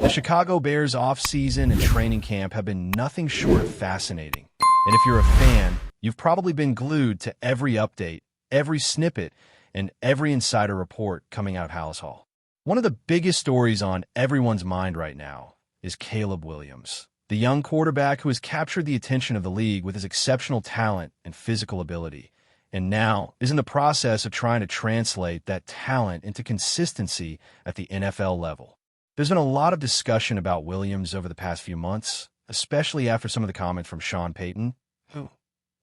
The Chicago Bears offseason and training camp have been nothing short of fascinating. And if you're a fan, you've probably been glued to every update, every snippet, and every insider report coming out of Hallis Hall. One of the biggest stories on everyone's mind right now is Caleb Williams, the young quarterback who has captured the attention of the league with his exceptional talent and physical ability, and now is in the process of trying to translate that talent into consistency at the NFL level. There's been a lot of discussion about Williams over the past few months, especially after some of the comments from Sean Payton, who,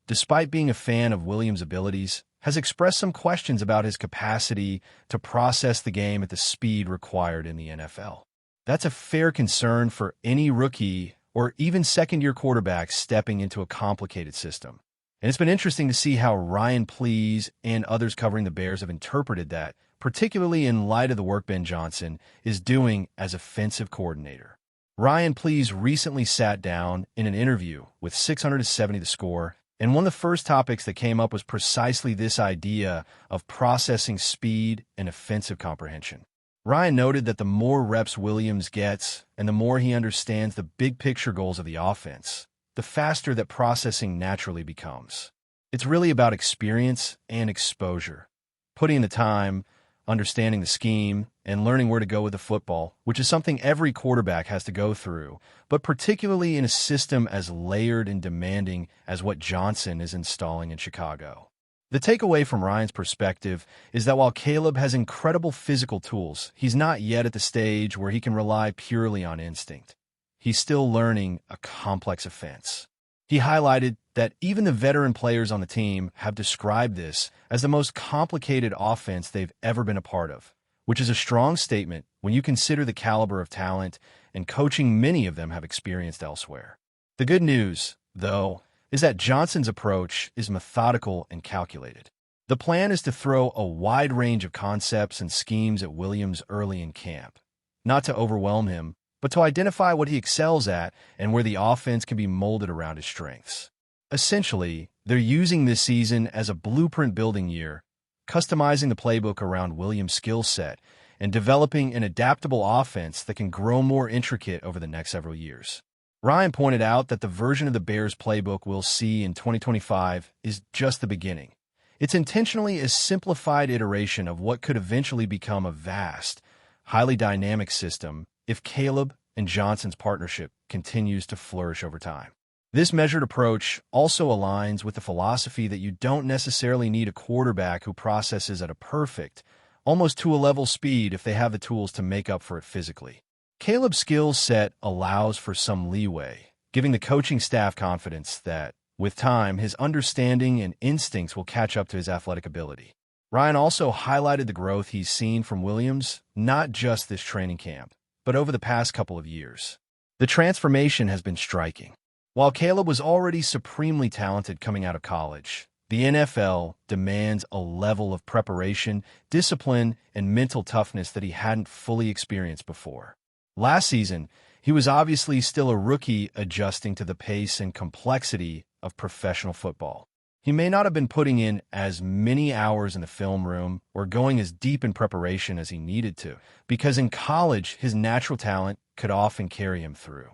despite being a fan of Williams' abilities, has expressed some questions about his capacity to process the game at the speed required in the NFL. That's a fair concern for any rookie or even second-year quarterback stepping into a complicated system. And it's been interesting to see how Ryan Please and others covering the Bears have interpreted that, particularly in light of the work Ben Johnson is doing as offensive coordinator. Ryan Please recently sat down in an interview with 670 The Score, and one of the first topics that came up was precisely this idea of processing speed and offensive comprehension. Ryan noted that the more reps Williams gets and the more he understands the big picture goals of the offense, the faster that processing naturally becomes. It's really about experience and exposure, putting in the time, understanding the scheme, and learning where to go with the football, which is something every quarterback has to go through, but particularly in a system as layered and demanding as what Johnson is installing in Chicago. The takeaway from Ryan's perspective is that while Caleb has incredible physical tools, he's not yet at the stage where he can rely purely on instinct. He's still learning a complex offense. He highlighted that even the veteran players on the team have described this as the most complicated offense they've ever been a part of, which is a strong statement when you consider the caliber of talent and coaching many of them have experienced elsewhere. The good news, though, is that Johnson's approach is methodical and calculated. The plan is to throw a wide range of concepts and schemes at Williams early in camp, not to overwhelm him, but to identify what he excels at and where the offense can be molded around his strengths. Essentially, they're using this season as a blueprint-building year, customizing the playbook around Williams' skill set and developing an adaptable offense that can grow more intricate over the next several years. Ryan pointed out that the version of the Bears playbook we'll see in 2025 is just the beginning. It's intentionally a simplified iteration of what could eventually become a vast, highly dynamic system if Caleb and Johnson's partnership continues to flourish over time. This measured approach also aligns with the philosophy that you don't necessarily need a quarterback who processes at a perfect, almost to a level speed if they have the tools to make up for it physically. Caleb's skill set allows for some leeway, giving the coaching staff confidence that, with time, his understanding and instincts will catch up to his athletic ability. Ryan also highlighted the growth he's seen from Williams, not just this training camp, but over the past couple of years. The transformation has been striking. While Caleb was already supremely talented coming out of college, the NFL demands a level of preparation, discipline, and mental toughness that he hadn't fully experienced before. Last season, he was obviously still a rookie adjusting to the pace and complexity of professional football. He may not have been putting in as many hours in the film room or going as deep in preparation as he needed to, because in college, his natural talent could often carry him through.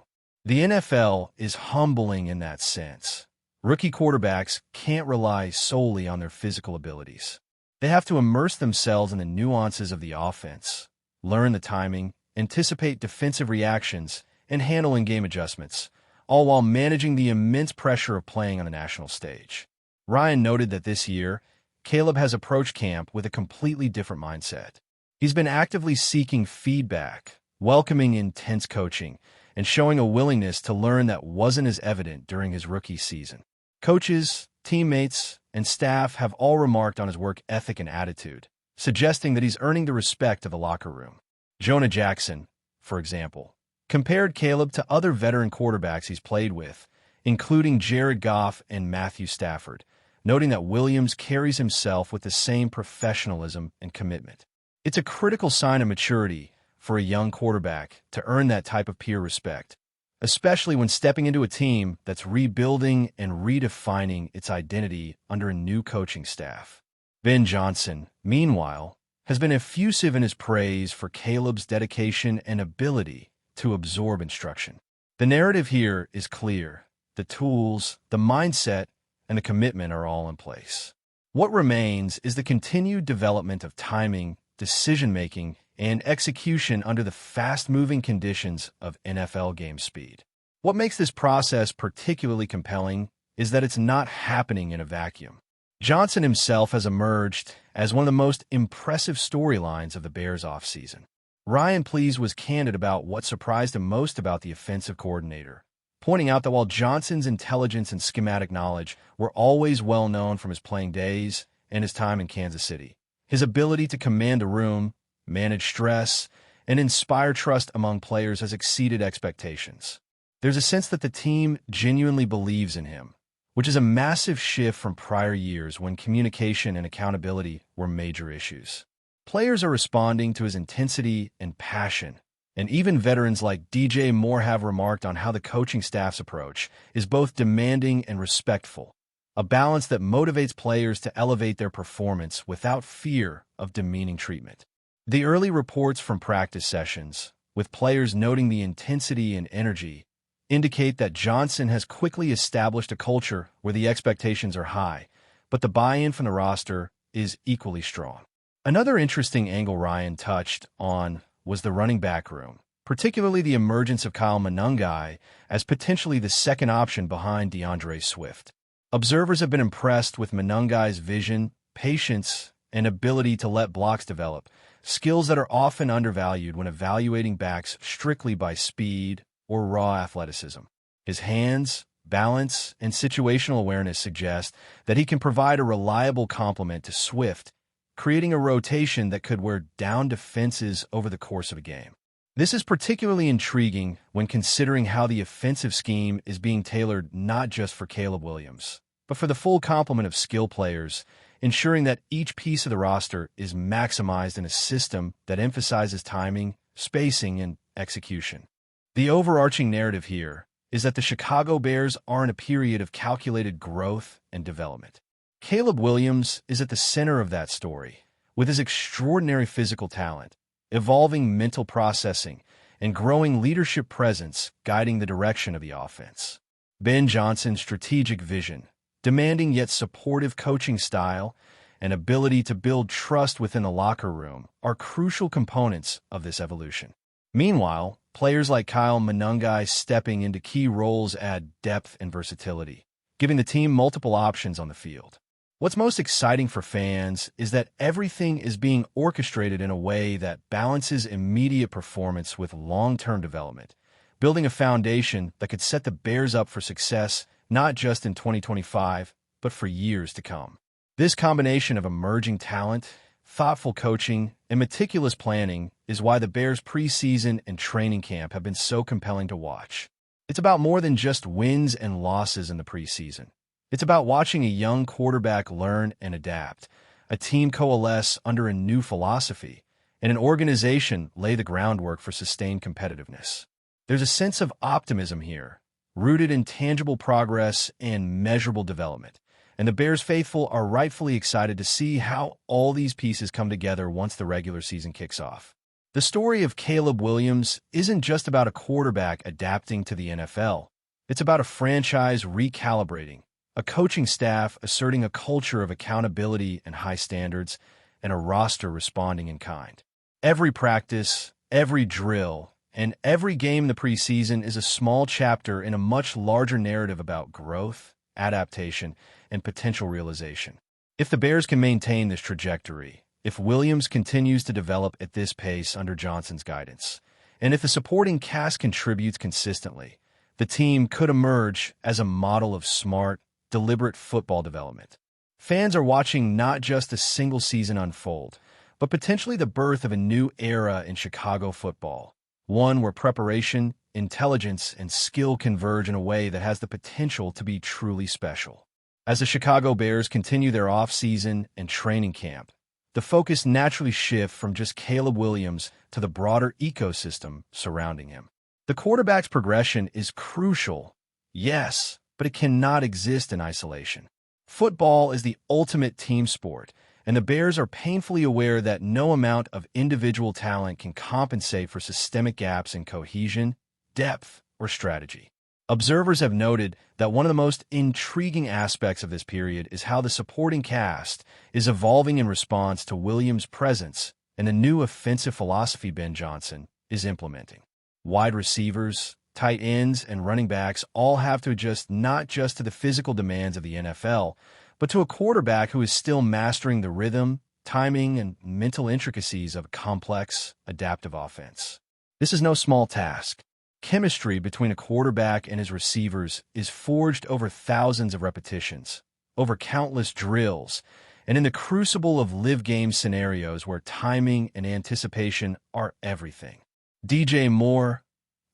The NFL is humbling in that sense. Rookie quarterbacks can't rely solely on their physical abilities. They have to immerse themselves in the nuances of the offense, learn the timing, anticipate defensive reactions, and handle in-game adjustments, all while managing the immense pressure of playing on the national stage. Ryan noted that this year, Caleb has approached camp with a completely different mindset. He's been actively seeking feedback, welcoming intense coaching, and showing a willingness to learn that wasn't as evident during his rookie season. Coaches, teammates, and staff have all remarked on his work ethic and attitude, suggesting that he's earning the respect of the locker room. Jonah Jackson, for example, compared Caleb to other veteran quarterbacks he's played with, including Jared Goff and Matthew Stafford, noting that Williams carries himself with the same professionalism and commitment. It's a critical sign of maturity for a young quarterback to earn that type of peer respect, especially when stepping into a team that's rebuilding and redefining its identity under a new coaching staff. Ben Johnson, meanwhile, has been effusive in his praise for Caleb's dedication and ability to absorb instruction. The narrative here is clear. The tools, the mindset, and the commitment are all in place. What remains is the continued development of timing, decision-making, and execution under the fast-moving conditions of NFL game speed. What makes this process particularly compelling is that it's not happening in a vacuum. Johnson himself has emerged as one of the most impressive storylines of the Bears offseason. Ryan Please was candid about what surprised him most about the offensive coordinator, pointing out that while Johnson's intelligence and schematic knowledge were always well known from his playing days and his time in Kansas City, his ability to command a room, manage stress, and inspire trust among players has exceeded expectations. There's a sense that the team genuinely believes in him, which is a massive shift from prior years when communication and accountability were major issues. Players are responding to his intensity and passion, and even veterans like DJ Moore have remarked on how the coaching staff's approach is both demanding and respectful, a balance that motivates players to elevate their performance without fear of demeaning treatment. The early reports from practice sessions, with players noting the intensity and energy, indicate that Johnson has quickly established a culture where the expectations are high, but the buy-in from the roster is equally strong. Another interesting angle Ryan touched on was the running back room, particularly the emergence of Kyle Monangai as potentially the second option behind DeAndre Swift. Observers have been impressed with Monangai's vision, patience, and ability to let blocks develop, skills that are often undervalued when evaluating backs strictly by speed or raw athleticism. His hands, balance, and situational awareness suggest that he can provide a reliable complement to Swift, creating a rotation that could wear down defenses over the course of a game. This is particularly intriguing when considering how the offensive scheme is being tailored not just for Caleb Williams, but for the full complement of skill players, ensuring that each piece of the roster is maximized in a system that emphasizes timing, spacing, and execution. The overarching narrative here is that the Chicago Bears are in a period of calculated growth and development. Caleb Williams is at the center of that story, with his extraordinary physical talent, evolving mental processing, and growing leadership presence guiding the direction of the offense. Ben Johnson's strategic vision, demanding yet supportive coaching style, and ability to build trust within the locker room are crucial components of this evolution. Meanwhile, players like Kyle Monangai stepping into key roles add depth and versatility, giving the team multiple options on the field. What's most exciting for fans is that everything is being orchestrated in a way that balances immediate performance with long-term development, building a foundation that could set the Bears up for success not just in 2025, but for years to come. This combination of emerging talent, thoughtful coaching, and meticulous planning is why the Bears' preseason and training camp have been so compelling to watch. It's about more than just wins and losses in the preseason. It's about watching a young quarterback learn and adapt, a team coalesce under a new philosophy, and an organization lay the groundwork for sustained competitiveness. There's a sense of optimism here, rooted in tangible progress and measurable development, and the Bears faithful are rightfully excited to see how all these pieces come together once the regular season kicks off. The story of Caleb Williams isn't just about a quarterback adapting to the NFL. It's about a franchise recalibrating, a coaching staff asserting a culture of accountability and high standards, and a roster responding in kind. Every practice, every drill, and every game in the preseason is a small chapter in a much larger narrative about growth, adaptation, and potential realization. If the Bears can maintain this trajectory, if Williams continues to develop at this pace under Johnson's guidance, and if the supporting cast contributes consistently, the team could emerge as a model of smart, deliberate football development. Fans are watching not just a single season unfold, but potentially the birth of a new era in Chicago football, one where preparation, intelligence, and skill converge in a way that has the potential to be truly special. As the Chicago Bears continue their off-season and training camp, the focus naturally shifts from just Caleb Williams to the broader ecosystem surrounding him. The quarterback's progression is crucial, yes, but it cannot exist in isolation. Football is the ultimate team sport, and the Bears are painfully aware that no amount of individual talent can compensate for systemic gaps in cohesion, depth, or strategy. Observers have noted that one of the most intriguing aspects of this period is how the supporting cast is evolving in response to Williams' presence and the new offensive philosophy Ben Johnson is implementing. Wide receivers, tight ends, and running backs all have to adjust not just to the physical demands of the NFL, but to a quarterback who is still mastering the rhythm, timing, and mental intricacies of a complex, adaptive offense. This is no small task. Chemistry between a quarterback and his receivers is forged over thousands of repetitions, over countless drills, and in the crucible of live game scenarios where timing and anticipation are everything. DJ Moore,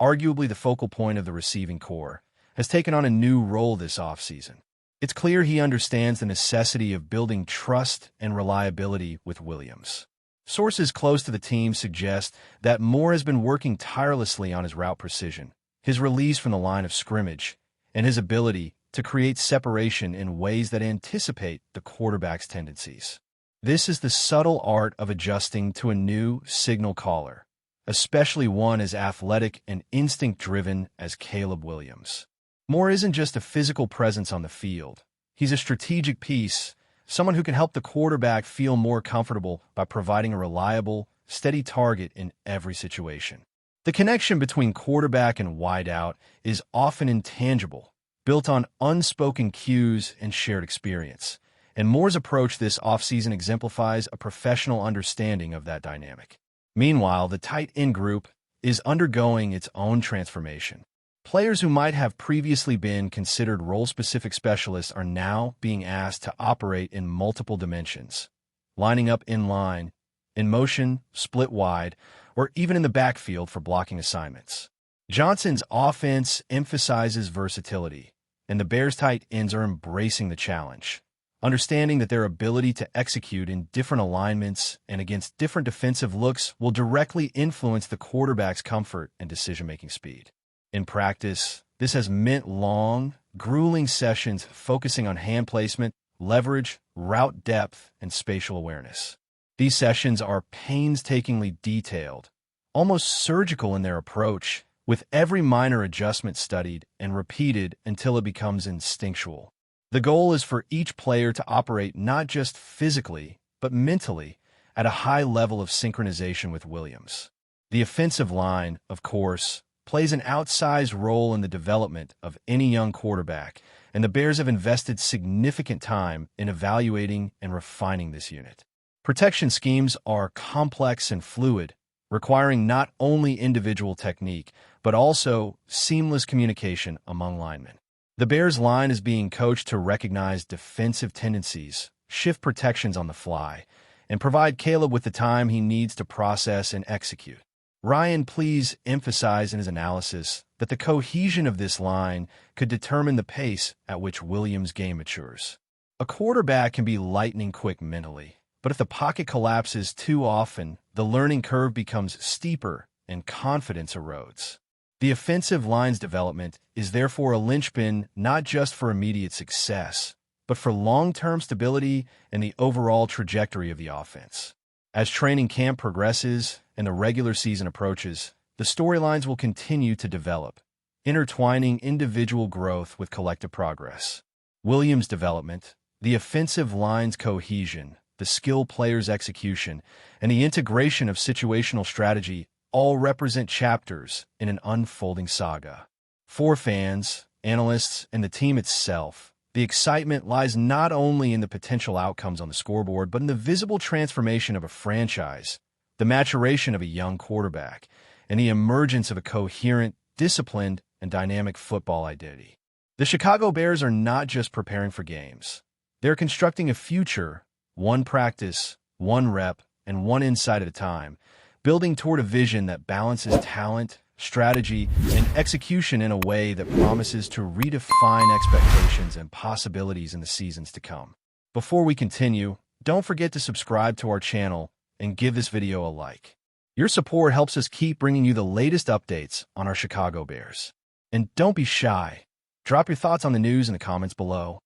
arguably the focal point of the receiving corps, has taken on a new role this offseason. It's clear he understands the necessity of building trust and reliability with Williams. Sources close to the team suggest that Moore has been working tirelessly on his route precision, his release from the line of scrimmage, and his ability to create separation in ways that anticipate the quarterback's tendencies. This is the subtle art of adjusting to a new signal caller, especially one as athletic and instinct-driven as Caleb Williams. Moore isn't just a physical presence on the field. He's a strategic piece, someone who can help the quarterback feel more comfortable by providing a reliable, steady target in every situation. The connection between quarterback and wideout is often intangible, built on unspoken cues and shared experience, and Moore's approach this offseason exemplifies a professional understanding of that dynamic. Meanwhile, the tight end group is undergoing its own transformation. Players who might have previously been considered role-specific specialists are now being asked to operate in multiple dimensions, lining up in line, in motion, split wide, or even in the backfield for blocking assignments. Johnson's offense emphasizes versatility, and the Bears' tight ends are embracing the challenge, understanding that their ability to execute in different alignments and against different defensive looks will directly influence the quarterback's comfort and decision-making speed. In practice, this has meant long, grueling sessions focusing on hand placement, leverage, route depth, and spatial awareness. These sessions are painstakingly detailed, almost surgical in their approach, with every minor adjustment studied and repeated until it becomes instinctual. The goal is for each player to operate not just physically, but mentally, at a high level of synchronization with Williams. The offensive line, of course, plays an outsized role in the development of any young quarterback, and the Bears have invested significant time in evaluating and refining this unit. Protection schemes are complex and fluid, requiring not only individual technique, but also seamless communication among linemen. The Bears' line is being coached to recognize defensive tendencies, shift protections on the fly, and provide Caleb with the time he needs to process and execute. Ryan Please emphasized in his analysis that the cohesion of this line could determine the pace at which Williams' game matures. A quarterback can be lightning quick mentally, but if the pocket collapses too often, the learning curve becomes steeper and confidence erodes. The offensive line's development is therefore a linchpin not just for immediate success, but for long-term stability and the overall trajectory of the offense. As training camp progresses and the regular season approaches, the storylines will continue to develop, intertwining individual growth with collective progress. Williams' development, the offensive line's cohesion, the skilled player's execution, and the integration of situational strategy all represent chapters in an unfolding saga. For fans, analysts, and the team itself, the excitement lies not only in the potential outcomes on the scoreboard, but in the visible transformation of a franchise, the maturation of a young quarterback, and the emergence of a coherent, disciplined, and dynamic football identity. The Chicago Bears are not just preparing for games. They're constructing a future, one practice, one rep, and one insight at a time, building toward a vision that balances talent, strategy, and execution in a way that promises to redefine expectations and possibilities in the seasons to come. Before we continue, don't forget to subscribe to our channel and give this video a like. Your support helps us keep bringing you the latest updates on our Chicago Bears. And don't be shy. Drop your thoughts on the news in the comments below.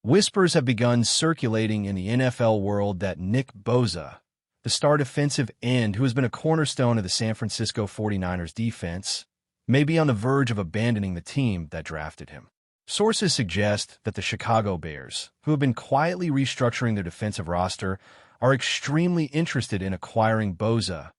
Whispers have begun circulating in the NFL world that Nick Bosa, the star defensive end who has been a cornerstone of the San Francisco 49ers defense, may be on the verge of abandoning the team that drafted him. Sources suggest that the Chicago Bears, who have been quietly restructuring their defensive roster, are extremely interested in acquiring Bosa,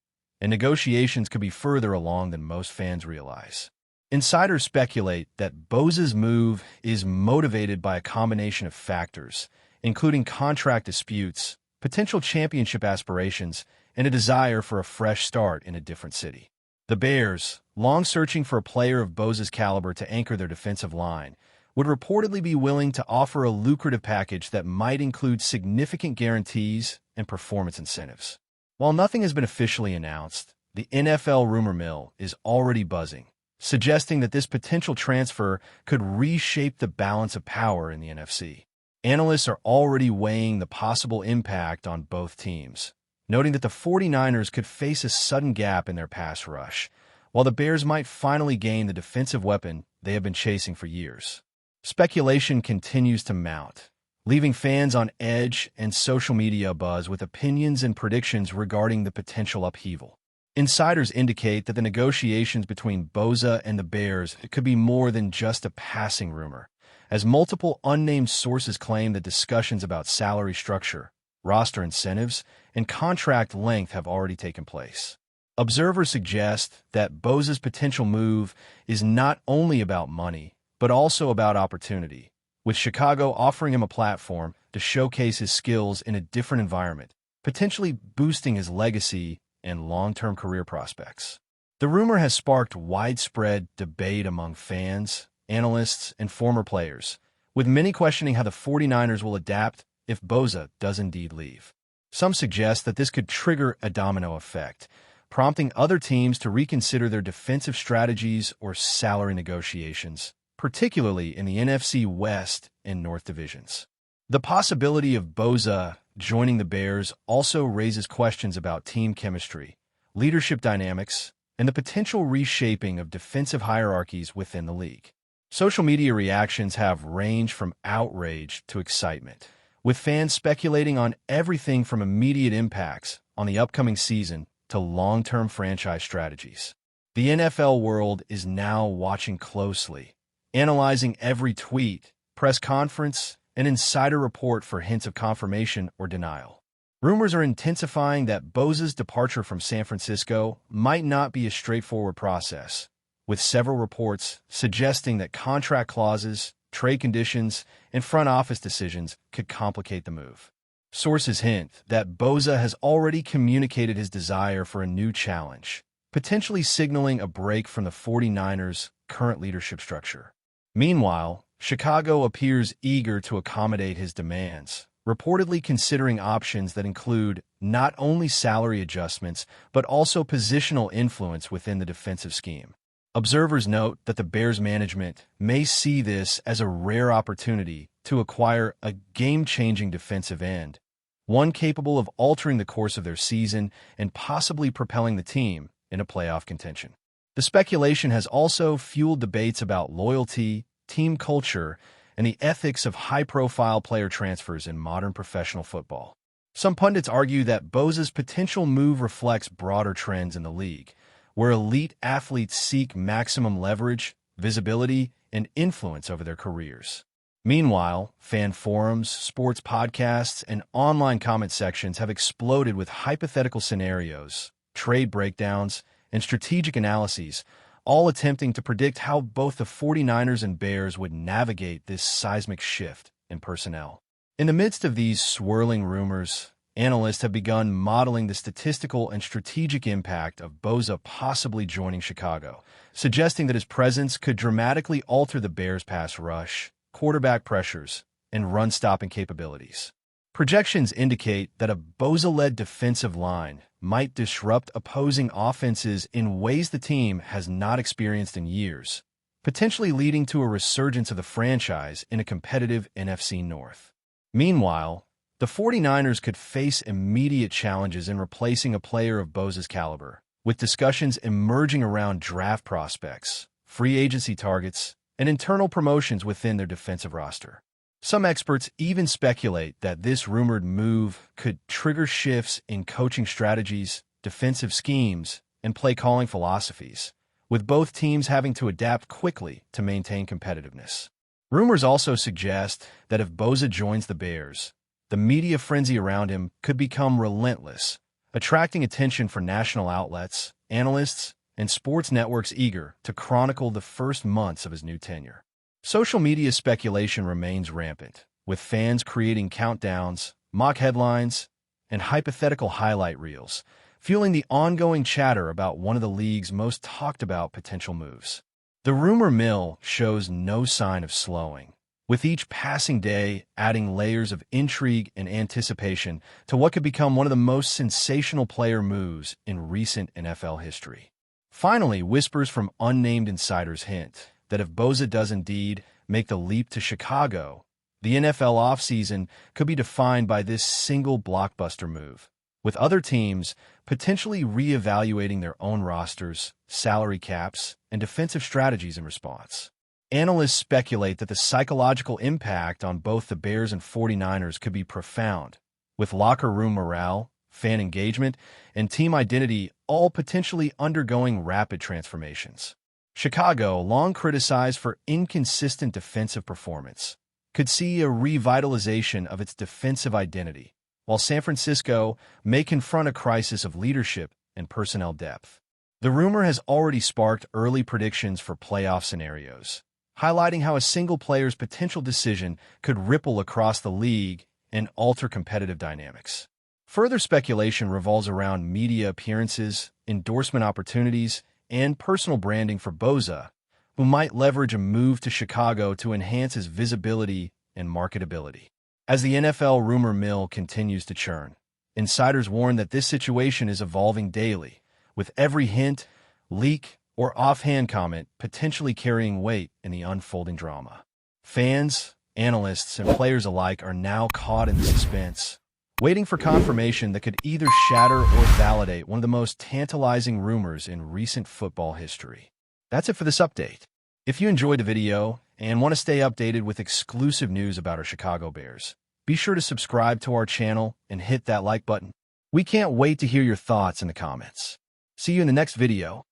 and negotiations could be further along than most fans realize. Insiders speculate that Bosa's move is motivated by a combination of factors, including contract disputes, potential championship aspirations, and a desire for a fresh start in a different city. The Bears, long searching for a player of Bosa's caliber to anchor their defensive line, would reportedly be willing to offer a lucrative package that might include significant guarantees and performance incentives. While nothing has been officially announced, the NFL rumor mill is already buzzing, suggesting that this potential transfer could reshape the balance of power in the NFC. Analysts are already weighing the possible impact on both teams, noting that the 49ers could face a sudden gap in their pass rush, while the Bears might finally gain the defensive weapon they have been chasing for years. Speculation continues to mount, leaving fans on edge and social media abuzz with opinions and predictions regarding the potential upheaval. Insiders indicate that the negotiations between Bosa and the Bears could be more than just a passing rumor, as multiple unnamed sources claim that discussions about salary structure, roster incentives, and contract length have already taken place. Observers suggest that Bosa's potential move is not only about money, but also about opportunity, with Chicago offering him a platform to showcase his skills in a different environment, potentially boosting his legacy and long-term career prospects. The rumor has sparked widespread debate among fans, analysts, and former players, with many questioning how the 49ers will adapt if Bosa does indeed leave. Some suggest that this could trigger a domino effect, prompting other teams to reconsider their defensive strategies or salary negotiations, particularly in the NFC West and North divisions. The possibility of Bosa joining the Bears also raises questions about team chemistry, leadership dynamics, and the potential reshaping of defensive hierarchies within the league. Social media reactions have ranged from outrage to excitement, with fans speculating on everything from immediate impacts on the upcoming season to long-term franchise strategies. The NFL world is now watching closely, analyzing every tweet, press conference, and insider report for hints of confirmation or denial. Rumors are intensifying that Bosa's departure from San Francisco might not be a straightforward process, with several reports suggesting that contract clauses, trade conditions, and front office decisions could complicate the move. Sources hint that Bosa has already communicated his desire for a new challenge, potentially signaling a break from the 49ers' current leadership structure. Meanwhile, Chicago appears eager to accommodate his demands, reportedly considering options that include not only salary adjustments but also positional influence within the defensive scheme. Observers note that the Bears management may see this as a rare opportunity to acquire a game-changing defensive end, one capable of altering the course of their season and possibly propelling the team into playoff contention. The speculation has also fueled debates about loyalty, team culture, and the ethics of high-profile player transfers in modern professional football. Some pundits argue that Bosa's potential move reflects broader trends in the league, where elite athletes seek maximum leverage, visibility, and influence over their careers. Meanwhile, fan forums, sports podcasts, and online comment sections have exploded with hypothetical scenarios, trade breakdowns, and strategic analyses, all attempting to predict how both the 49ers and Bears would navigate this seismic shift in personnel. In the midst of these swirling rumors, analysts have begun modeling the statistical and strategic impact of Bosa possibly joining Chicago, suggesting that his presence could dramatically alter the Bears' pass rush, quarterback pressures, and run-stopping capabilities. Projections indicate that a Bosa-led defensive line might disrupt opposing offenses in ways the team has not experienced in years, potentially leading to a resurgence of the franchise in a competitive NFC North. Meanwhile, the 49ers could face immediate challenges in replacing a player of Bosa's caliber, with discussions emerging around draft prospects, free agency targets, and internal promotions within their defensive roster. Some experts even speculate that this rumored move could trigger shifts in coaching strategies, defensive schemes, and play-calling philosophies, with both teams having to adapt quickly to maintain competitiveness. Rumors also suggest that if BOSA joins the Bears, the media frenzy around him could become relentless, attracting attention for national outlets, analysts, and sports networks eager to chronicle the first months of his new tenure. Social media speculation remains rampant, with fans creating countdowns, mock headlines, and hypothetical highlight reels, fueling the ongoing chatter about one of the league's most talked-about potential moves. The rumor mill shows no sign of slowing, with each passing day adding layers of intrigue and anticipation to what could become one of the most sensational player moves in recent NFL history. Finally, whispers from unnamed insiders hint that if BOSA does indeed make the leap to Chicago, the NFL offseason could be defined by this single blockbuster move, with other teams potentially reevaluating their own rosters, salary caps, and defensive strategies in response. Analysts speculate that the psychological impact on both the Bears and 49ers could be profound, with locker room morale, fan engagement, and team identity all potentially undergoing rapid transformations. Chicago, long criticized for inconsistent defensive performance, could see a revitalization of its defensive identity, while San Francisco may confront a crisis of leadership and personnel depth. The rumor has already sparked early predictions for playoff scenarios, highlighting how a single player's potential decision could ripple across the league and alter competitive dynamics. Further speculation revolves around media appearances, endorsement opportunities, and personal branding for BOSA, who might leverage a move to Chicago to enhance his visibility and marketability. As the NFL rumor mill continues to churn, insiders warn that this situation is evolving daily, with every hint, leak, or offhand comment potentially carrying weight in the unfolding drama. Fans, analysts, and players alike are now caught in the suspense, waiting for confirmation that could either shatter or validate one of the most tantalizing rumors in recent football history. That's it for this update. If you enjoyed the video and want to stay updated with exclusive news about our Chicago Bears, be sure to subscribe to our channel and hit that like button. We can't wait to hear your thoughts in the comments. See you in the next video.